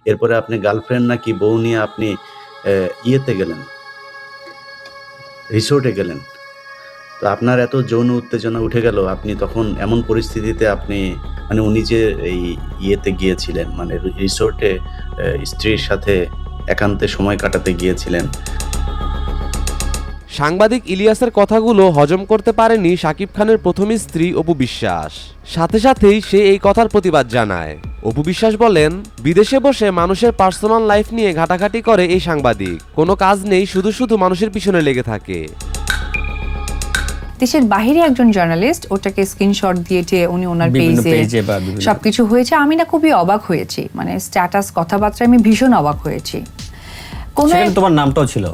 এরপরে আপনি গার্লফ্রেন্ড নাকি বউ নিয়ে আপনি ইয়েতে গেলেন, রিসোর্টে গেলেন। তো আপনার এত যৌন উত্তেজনা উঠে গেল, আপনি তখন এমন পরিস্থিতিতে আপনি মানে উনি যে এই ইয়েতে গিয়েছিলেন মানে রিসোর্টে স্ত্রীর সাথে একান্তে সময় কাটাতে গিয়েছিলেন। সাংবাদিক ইলিয়াসের কথাগুলো হজম করতে পারেনি শাকিব খানের প্রথম স্ত্রী অপু বিশ্বাস। সাথে সাথেই সে এই কথার প্রতিবাদ জানায়। অপু বিশ্বাস বলেন, বিদেশে বসে মানুষের পার্সোনাল লাইফ নিয়ে ঘাটাঘাটি করে এই সাংবাদিক, কোনো কাজ নেই, শুধু শুধু মানুষের পিছনে লেগে থাকে। দেশের বাইরে একজন জার্নালিস্ট ওটাকে স্ক্রিনশট দিয়েছে উনি ওনার পেজে সবকিছু হয়েছে। আমি না খুবই অবাক হয়েছি, মানে স্ট্যাটাস কথাবার্তা আমি ভীষণ অবাক হয়েছি। তোমার নামটাও ছিল,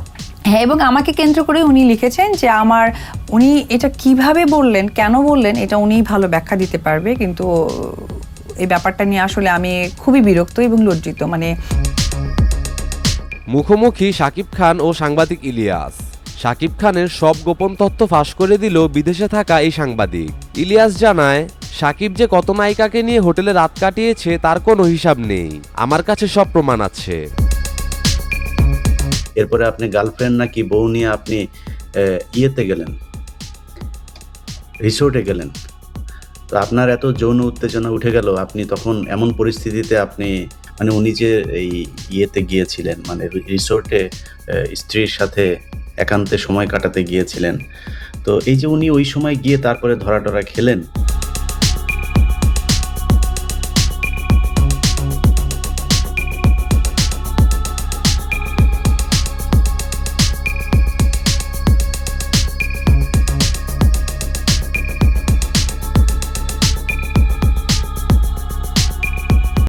হ্যাঁ, এবং আমাকে কেন্দ্র করে উনি লিখেছেন যে উনি এটা কিভাবে বললেন, কেন বললেন, এটা উনিই ভালো ব্যাখ্যা দিতে পারবে, কিন্তু এই ব্যাপারটা নিয়ে আসলে আমি খুবই বিরক্ত এবং লজ্জিত। মানে মুখোমুখি শাকিব খান ও সাংবাদিক ইলিয়াস। শাকিব খানের সব গোপন তথ্য ফাঁস করে দিল বিদেশে থাকা এই সাংবাদিক। ইলিয়াস জানায়, শাকিব যে কত নায়িকাকে নিয়ে হোটেলে রাত কাটিয়েছে তার কোনো হিসাব নেই, আমার কাছে সব প্রমাণ আছে। এরপরে আপনি গার্লফ্রেন্ড নাকি বউ নিয়ে আপনি ইয়েতে গেলেন, রিসোর্টে গেলেন। তো আপনার এত যৌন উত্তেজনা উঠে গেল, আপনি তখন এমন পরিস্থিতিতে আপনি মানে উনি যে এই ইয়েতে গিয়েছিলেন মানে রিসোর্টে স্ত্রীর সাথে একান্তে সময় কাটাতে গিয়েছিলেন। তো এই যে উনি ওই সময় গিয়ে তারপরে ধরা টরা খেলেন।